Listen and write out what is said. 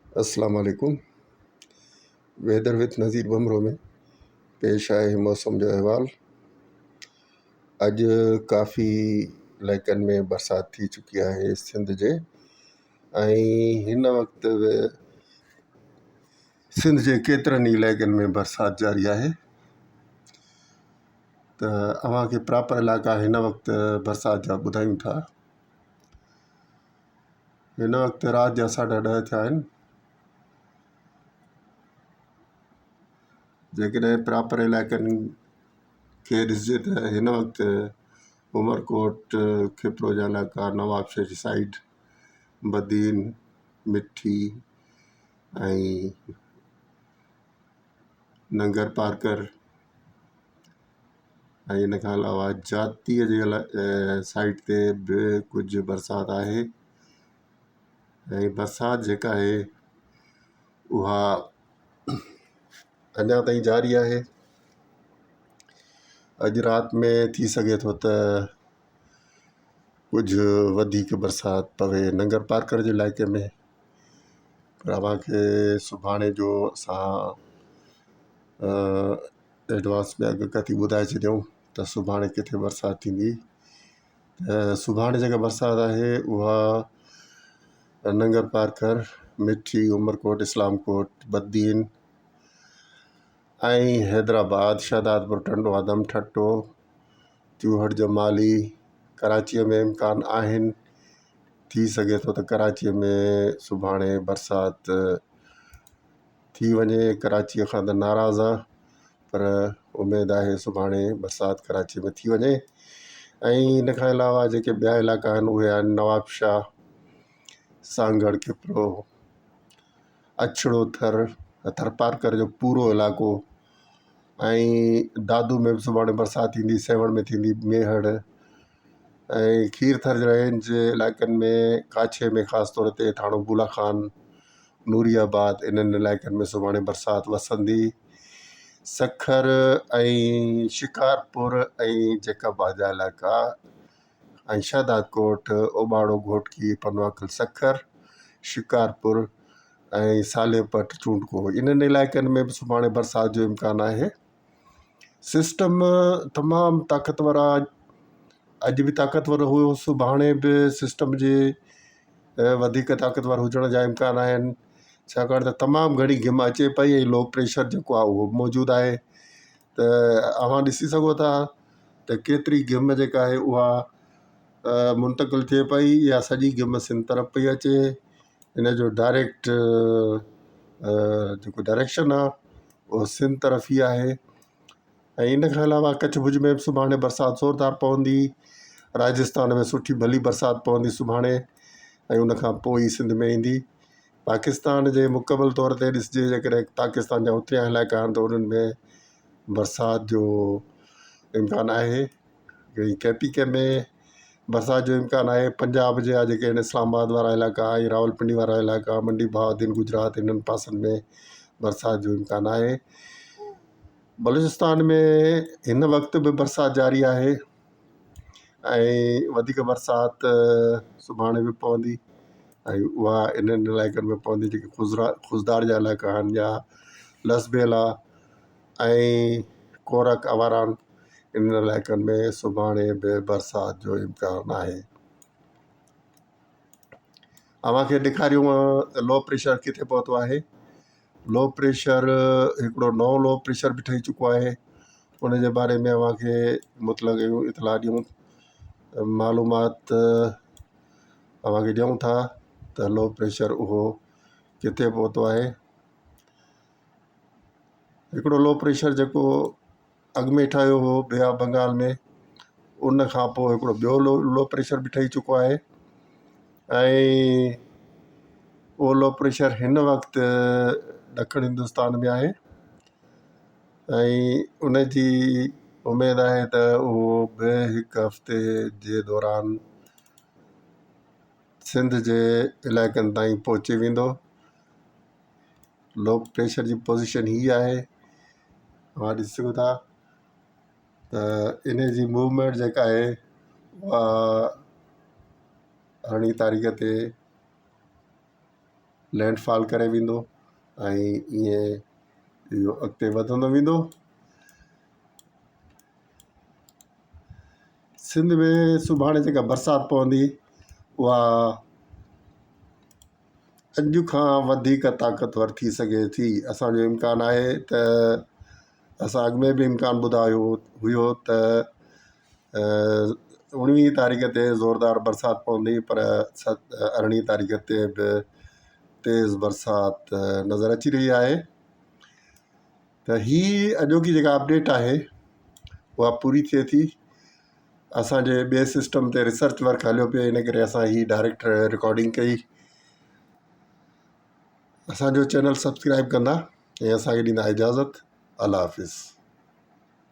अस्सलाम वालेकुम। Weather with नज़ीर बमरो में पेश आहे मौसम जो अहवाल। अॼु काफ़ी इलाइक़नि में बरसाति थी चुकी आहे सिंध जे, ऐं हिन वक़्तु सिंध जे केतिरनि ई इलाइक़नि में बरसाति जारी आहे। त अव्हांखे प्रॉपर इलाइक़ा हिन वक़्तु बरसाति जा ॿुधायूं था। हिन वक़्तु राति जा 10:30 थिया आहिनि। जेकॾहिं प्रॉपर इलाइक़नि खे ॾिसिजे त हिन वक़्तु उमरकोट, खिपरो जा इलाइक़ा, नवाबशह साइड, बदीन, मिठी ऐं नंगर पार्कर ऐं इन खां अलावा जातीअ जे साइड ते बि कुझु बरसाति आहे। ऐं बरसाति जेका आहे उहा अञा ताईं जारी आहे। अॼु राति में थी सघे थो त कुझु वधीक बरसाति पवे नंगर पार्कर जे इलाइक़े में, पर अव्हांखे सुभाणे जो असां एडवांस में अॻकथी ॿुधाए छॾियूं त सुभाणे किथे बरसाति थींदी। सुभाणे जेका बरसाति आहे उहा नंगर पार्कर, मिठी, उमरकोट, इस्लामकोट, बदीन ऐं हैदराबाद, शहदादपुर, टंडो, आदम, ठट्टो, चूहड़, जमाली, कराचीअ में इम्कान आहिनि। थी सघे थो त कराचीअ में सुभाणे बरसाति थी वञे। कराचीअ खां त नाराज़ आहे, पर उमेदु आहे सुभाणे बरसाति कराची में थी वञे। ऐं इन खां अलावा जेके ॿिया इलाइक़ा आहिनि उहे आहिनि नवाबशाह, सांगड़, खिपरो, अछड़ो, थर पार्कर जो पूरो इलाइक़ो, ऐं दादू में बि सुभाणे बरसाति थींदी, सेवण में थींदी, मेहड़ ऐं खीरथर रेंज जे इलाइक़नि में, काछे में ख़ासि तौर ते थाणो बुला खान, नूरियाबाद, इन्हनि इलाइक़नि में सुभाणे बरसाति वसंदी। सखर ऐं शिकारपुर ऐं जेकबा जा इलाइक़ा ऐं शहदादकोट, ओबाड़ो, घोटकी, पनवाकल, सखर, शिकारपुर ऐं सालेपट, चूंडको, इन्हनि इलाइक़नि में बि सुभाणे बरसाति जो इम्कान आहे। सिस्टम तमामु ताक़तवर आहे। अॼु बि ताक़तवर हुयो, सुभाणे बि सिस्टम जे वधीक ताक़तवर हुजण जा इम्कान आहिनि, छाकाणि त तमामु घणी घिम अचे पई ऐं लो प्रेशर जेको आहे उहो मौजूदु आहे। त अव्हां ॾिसी सघो था त केतिरी घिम जेका आहे उहा मुंतक़िल थिए पई, या सॼी घिम सिंध तरफ़ पई अचे। इन जो डायरेक्ट जेको डायरेक्शन आहे उहो सिंध तरफ़ ई आहे। ऐं इन खां अलावा कच्छ भुज में बि सुभाणे बरसाति ज़ोरदार पवंदी। राजस्थान में सुठी भली बरसाति पवंदी सुभाणे, ऐं उनखां पोइ ई सिंध में ईंदी। पाकिस्तान जे मुकमल तौर ते ॾिसिजे, जेकॾहिं पाकिस्तान जा उतरिया इलाइक़ा आहिनि त उन्हनि में बरसाति जो इम्कान आहे। KPK में बरसाति जो इम्कान आहे। पंजाब जा जेके आहिनि इस्लामाबाद वारा इलाइक़ा ऐं रावलपिंडी वारा इलाइक़ा, मंडी बहाउद्दीन, गुजरात, इन्हनि पासनि में बरसाति जो इम्कान आहे। बलूचिस्तान में हिन वक़्तु बि बरसाति जारी आहे ऐं वधीक बरसाति सुभाणे बि पवंदी, ऐं उहा इन्हनि इलाइक़नि में पवंदी जेके खुज़दार जा इलाइक़ा आहिनि, या लसबेला ऐं कोरक, अवारान, इन्हनि इलाइक़नि में सुभाणे बि बरसाति जो इम्कान आहे। अव्हांखे ॾेखारियूं त लो प्रेशर किथे पहुतो आहे। लो प्रेशर हिकिड़ो नओं लो प्रेशर बि ठही चुको आहे। उन जे बारे में अव्हांखे मुतलक़ इतला ॾियूं, मालूमात अव्हांखे ॾियूं था त लो प्रेशर उहो किथे पहुतो आहे। हिकिड़ो लो प्रेशर जेको अॻु में ठहियो हो बे ऑफ बंगाल में, उन खां पोइ हिकिड़ो ॿियो लो प्रेशर बि ठही चुको आहे, ऐं उहो लो प्रेशर हिन वक़्तु ॾखिण हिंदुस्तान में आहे। ऐं उन जी उमेदु आहे त उहो बि हिकु हफ़्ते जे दौरान सिंध जे इलाइक़नि ताईं पहुची वेंदो। लो प्रेशर जी पोज़ीशन हीअ आहे, तव्हां ॾिसी सघो था त इन जी मूवमेंट जेका आहे उहा 18 तारीख़ ते लैंडफॉल करे वेंदो ऐं ईअं इहो अॻिते वधंदो वेंदो। सिंध में सुभाणे जेका बरसाति पवंदी उहा अॼु खां वधीक ताक़तवर थी सघे थी। असांजो इम्कानु आहे त असां अॻु में बि इम्कानु ॿुधायो हुयो त 19 तारीख़ ते ज़ोरदार बरसाति पवंदी, पर 18 तारीख़ ते बि तेज़ बरसाति नज़र अची रही आहे। त हीअ अॼोकी जेका अपडेट आहे उहा पूरी थिए थी। असांजे ॿिए सिस्टम ते रिसर्च वर्क हलियो पियो, इन करे असां हीअ डायरेक्ट रिकॉर्डिंग कई। असांजो चैनल सब्सक्राइब कंदा ऐं असांखे ॾींदा इजाज़त। अल्लाह हाफ़िज़।